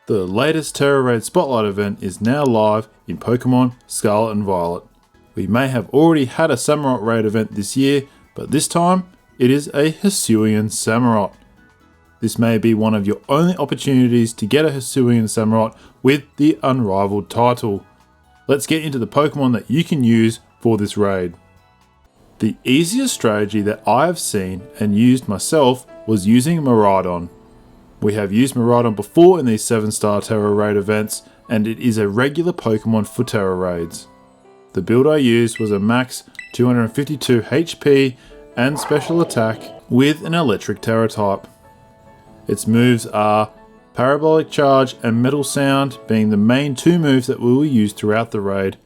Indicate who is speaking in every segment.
Speaker 1: The latest Tera Raid Spotlight event is now live in Pokemon Scarlet and Violet. We may have already had a Samurott Raid event this year, but this time it is a Hisuian Samurott. This may be one of your only opportunities to get a Hisuian Samurott with the Unrivaled title. Let's get into the Pokemon that you can use for this raid. The easiest strategy that I have seen and used myself was using Miraidon. We have used Miraidon before in these 7 Star Tera Raid events, and it is a regular Pokemon for Tera Raids. The build I used was a max 252 HP and special attack with an electric Tera type. Its moves are Parabolic Charge and Metal Sound being the main 2 moves that we will use throughout the raid.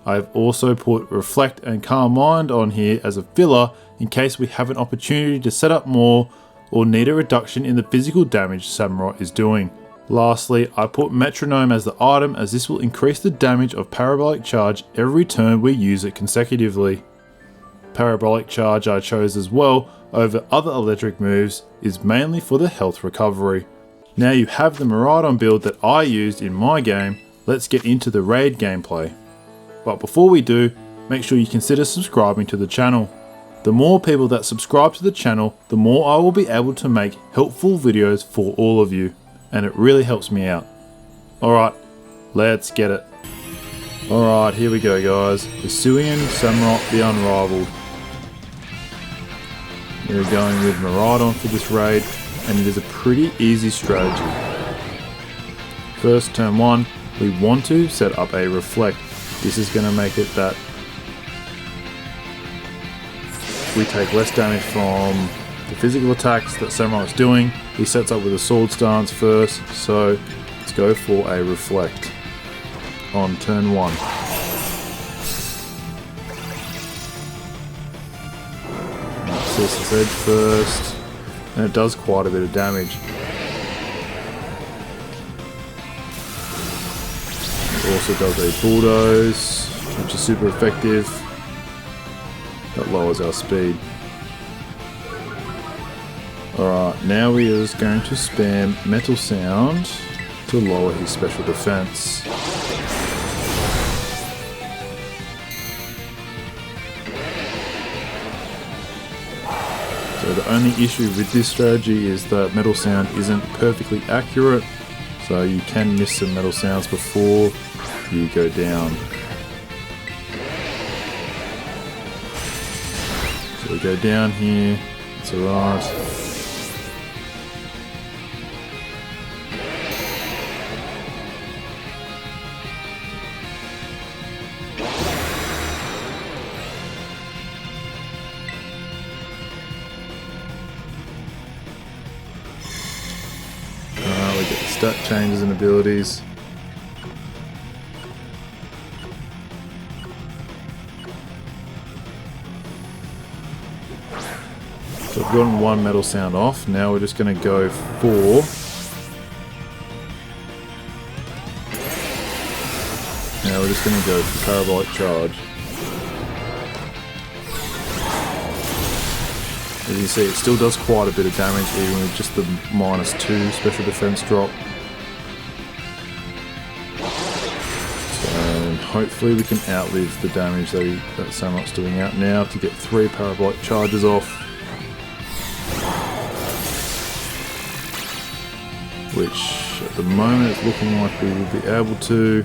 Speaker 1: I have also put Reflect and Calm Mind on here as a filler in case we have an opportunity to set up more or need a reduction in the physical damage Samurott is doing. Lastly, I put Metronome as the item as this will increase the damage of Parabolic Charge every turn we use it consecutively. Parabolic Charge I chose as well over other electric moves is mainly for the health recovery. Now you have the Miraidon build that I used in my game, let's get into the raid gameplay. But before we do, make sure you consider subscribing to the channel. The more people that subscribe to the channel, the more I will be able to make helpful videos for all of you, and it really helps me out. Alright, let's get it. Alright, here we go guys. Hisuian Samurott The Unrivaled. We're going with Miraidon for this raid, and it is a pretty easy strategy. First, turn 1, we want to set up a Reflect. This is going to make it that we take less damage from the physical attacks that Samurott's doing. He sets up with a Sword Stance first, so let's go for a Reflect on turn 1. This edge first, and it does quite a bit of damage. It also does a Bulldoze, which is super effective. That lowers our speed. Alright, now we are just going to spam Metal Sound to lower his special defense. So the only issue with this strategy is that Metal Sound isn't perfectly accurate, so you can miss some Metal Sounds before you go down. So we go down here, it's alright. We get the stat changes and abilities. So I've gotten 1 Metal Sound off. Now we're just going to go for Parabolic Charge. As you see, it still does quite a bit of damage even with just the -2 special defense drop. So hopefully we can outlive the damage that Samurott's doing out now to get 3 Parabolic Charges off. Which at the moment it's looking like we will be able to.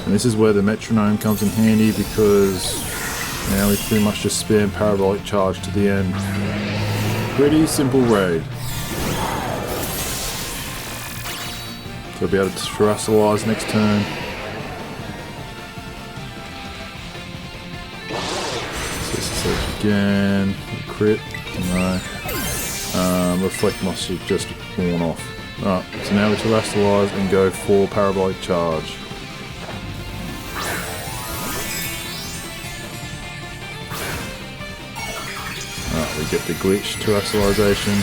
Speaker 1: And this is where the Metronome comes in handy because now we pretty much just spam Parabolic Charge to the end. Pretty simple raid. So we'll be able to Terrestrialize next turn. So this is again. Crit. No. Reflect must have just worn off. Alright, so now we Terrestrialize and go for Parabolic Charge. We get the glitch terrestrialization.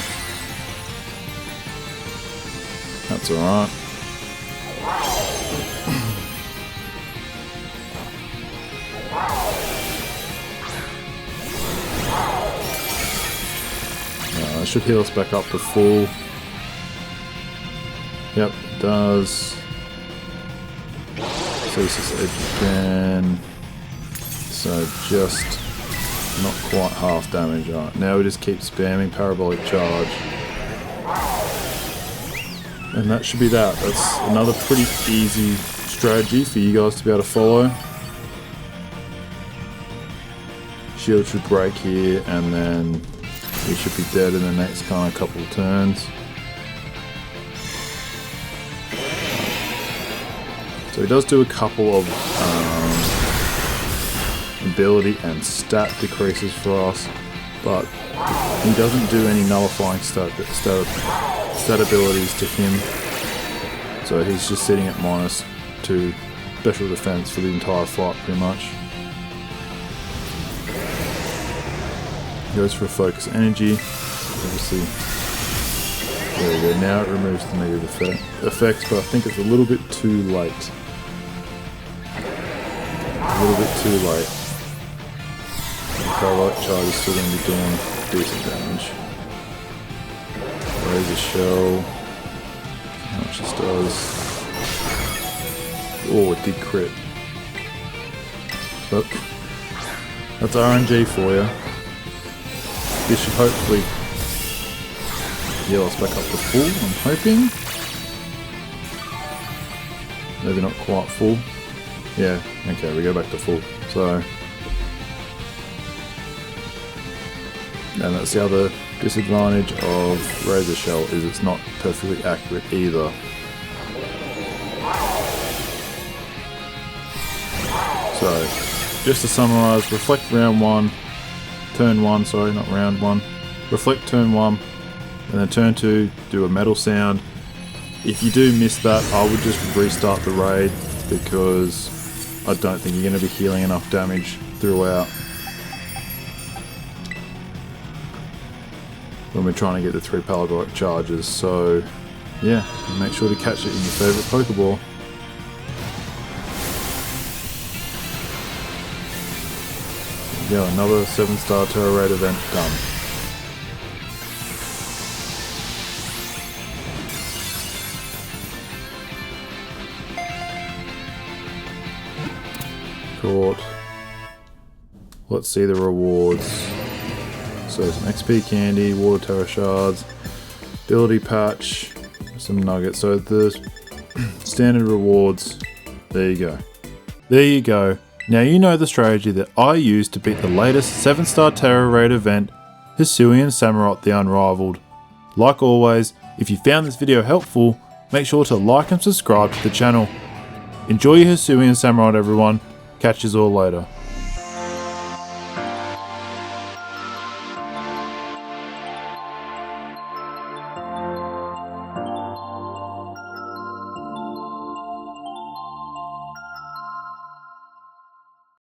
Speaker 1: That's alright. should heal us back up to full. Yep, it does. Ceases edge again. So just not quite half damage. Alright, now we just keep spamming parabolic charge. And that should be that. That's another pretty easy strategy for you guys to be able to follow. Shield should break here, and then he should be dead in the next kind of couple of turns. So he does do a couple of ability and stat decreases for us, but he doesn't do any nullifying stat abilities to him. So he's just sitting at -2 special defense for the entire fight pretty much. Goes for a focus energy, obviously. There we go, now it removes the negative effects, but I think it's a little bit too late. A little bit too late. The parabolic charge is still going to be doing decent damage. Raise a shell. How much this does. Oh, it did crit. Look. That's RNG for you. This should hopefully heal us back up to full, I'm hoping. Maybe not quite full. Yeah, okay, we go back to full. So, and that's the other disadvantage of Razor Shell, is it's not perfectly accurate either. So, just to summarise, reflect round 1, turn 1, sorry, not round 1. Reflect turn 1, and then turn 2, do a metal sound. If you do miss that, I would just restart the raid, because I don't think you're going to be healing enough damage throughout when we're trying to get the 3 parabolic charges. So yeah, make sure to catch it in your favourite Pokeball. There we go, another 7 Star Tera Raid event done. Caught. Let's see the rewards. So some XP candy, water terra shards, ability patch, some nuggets. So the standard rewards, there you go. There you go. Now you know the strategy that I used to beat the latest 7 Star Tera Raid event, Hisuian Samurott The Unrivaled. Like always, if you found this video helpful, make sure to like and subscribe to the channel. Enjoy your Hisuian Samurott everyone. Catch yous all later.